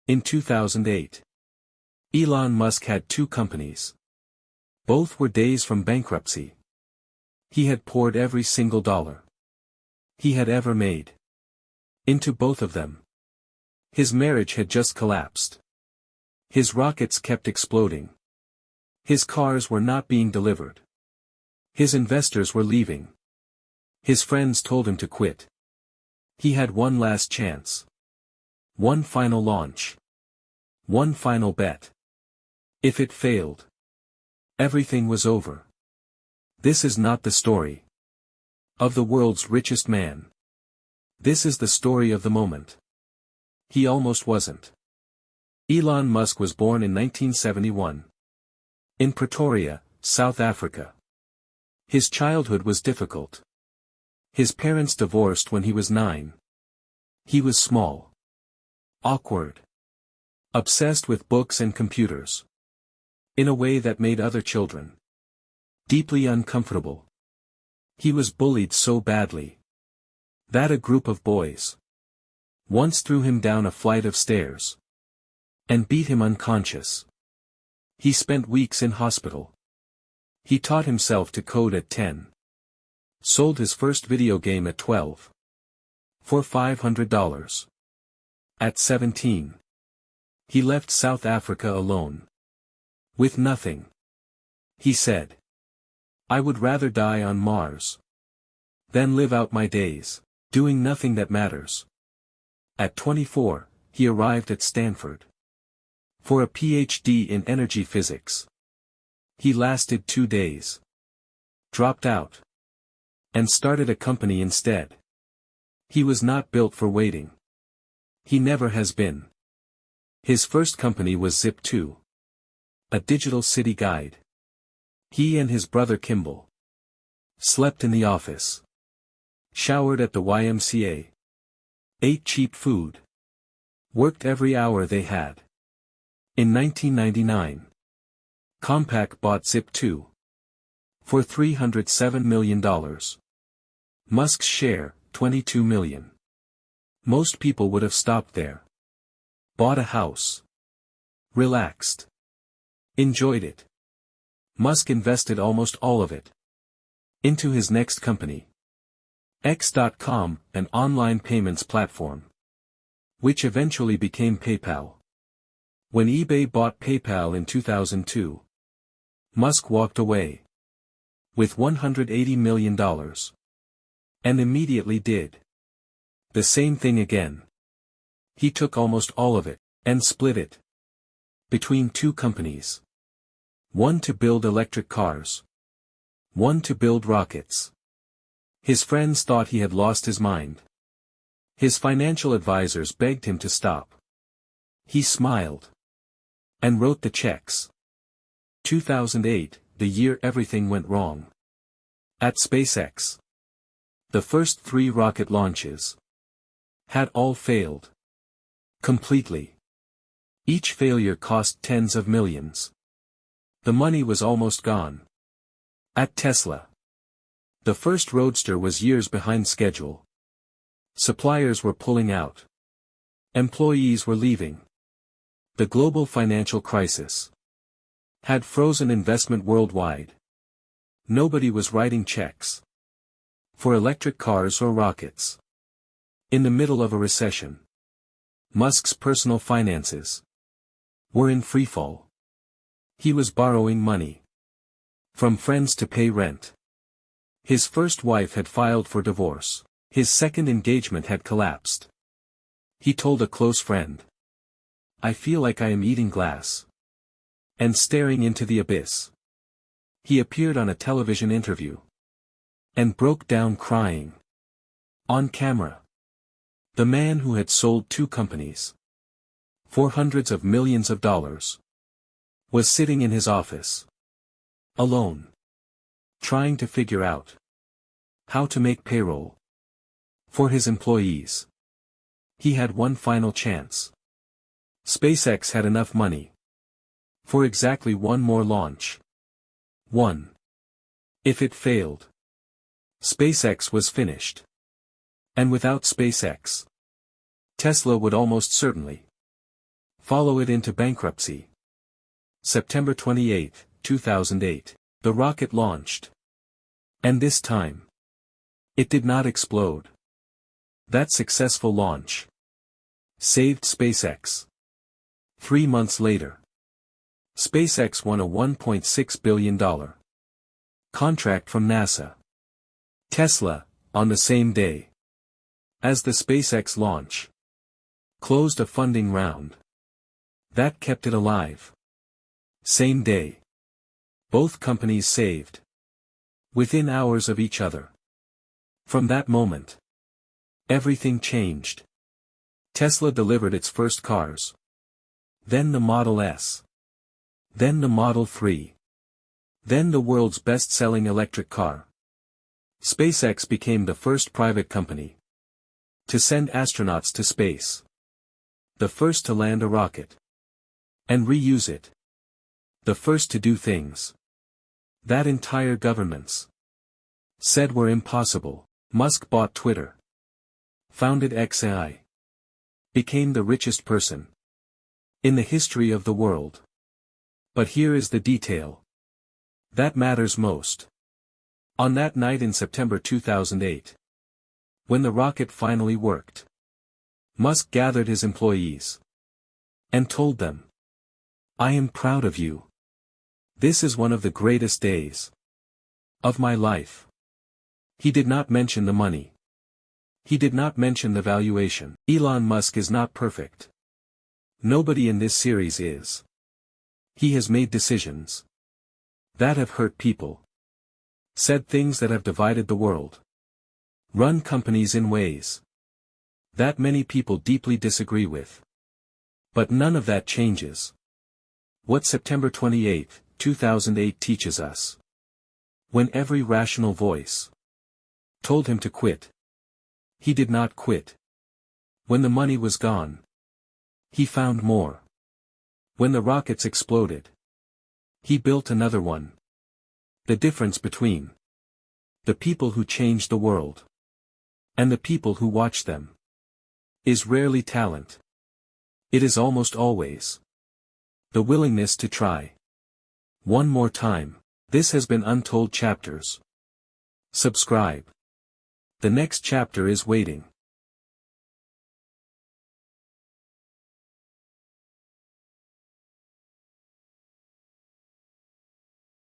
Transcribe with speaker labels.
Speaker 1: In 2008, Elon Musk had two companies. Both were days from bankruptcy. He had poured every single dollar he had ever made into both of them. His marriage had just collapsed. His rockets kept exploding. His cars were not being delivered. His investors were leaving. His friends told him to quit. He had one last chance. One final launch. One final bet. If it failed, everything was over. This is not the story of the world's richest man. This is the story of the moment. He almost wasn't. Elon Musk was born in 1971. In Pretoria, South Africa. His childhood was difficult. His parents divorced when he was 9. He was small. Awkward. Obsessed with books and computers. In a way that made other children deeply uncomfortable. He was bullied so badly that a group of boys once threw him down a flight of stairs and beat him unconscious. He spent weeks in hospital. He taught himself to code at 10. Sold his first video game at 12. For $500. At 17. He left South Africa alone. With nothing. He said, "I would rather die on Mars than live out my days doing nothing that matters." At 24, he arrived at Stanford for a PhD in energy physics. He lasted 2 days. Dropped out. And started a company instead. He was not built for waiting. He never has been. His first company was Zip2. A digital city guide. He and his brother Kimball slept in the office. Showered at the YMCA. Ate cheap food. Worked every hour they had. In 1999, Compaq bought Zip2 for $307 million. Musk's share, $22 million. Most people would have stopped there. Bought a house. Relaxed. Enjoyed it. Musk invested almost all of it into his next company. X.com, an online payments platform, which eventually became PayPal. When eBay bought PayPal in 2002, Musk walked away with $180 million. And immediately did the same thing again. He took almost all of it and split it between two companies. One to build electric cars. One to build rockets. His friends thought he had lost his mind. His financial advisors begged him to stop. He smiled and wrote the checks. 2008, the year everything went wrong. At SpaceX. The first 3 rocket launches had all failed. Completely. Each failure cost tens of millions. The money was almost gone. At Tesla. The first Roadster was years behind schedule. Suppliers were pulling out. Employees were leaving. The global financial crisis had frozen investment worldwide. Nobody was writing checks for electric cars or rockets. In the middle of a recession, Musk's personal finances were in freefall. He was borrowing money from friends to pay rent. His first wife had filed for divorce. His second engagement had collapsed. He told a close friend, "I feel like I am eating glass and staring into the abyss." He appeared on a television interview and broke down crying on camera. The man who had sold 2 companies for hundreds of millions of dollars was sitting in his office alone, trying to figure out how to make payroll for his employees. He had one final chance. SpaceX had enough money for exactly one more launch. 1. If it failed, SpaceX was finished. And without SpaceX, Tesla would almost certainly Follow it into bankruptcy. September 28, 2008. The rocket launched. And this time, it did not explode. That successful launch saved SpaceX. 3 months later, SpaceX won a $1.6 billion contract from NASA. Tesla, on the same day as the SpaceX launch, closed a funding round that kept it alive. Same day, both companies saved within hours of each other. From that moment, everything changed. Tesla delivered its first cars. Then the Model S. Then the Model 3. Then the world's best-selling electric car. SpaceX became the first private company to send astronauts to space. The first to land a rocket and reuse it. The first to do things that entire governments said were impossible. Musk bought Twitter, founded XAI, became the richest person in the history of the world. But here is the detail that matters most. On that night in September 2008, when the rocket finally worked, Musk gathered his employees and told them, "I am proud of you. This is one of the greatest days of my life." He did not mention the money. He did not mention the valuation. Elon Musk is not perfect. Nobody in this series is. He has made decisions that have hurt people, said things that have divided the world, run companies in ways that many people deeply disagree with. But none of that changes what September 28, 2008 teaches us. When every rational voice told him to quit, he did not quit. When the money was gone, he found more. When the rockets exploded, he built another one. The difference between the people who changed the world and the people who watch them is rarely talent. It is almost always the willingness to try one more time. This has been Untold Chapters. Subscribe. The next chapter is waiting.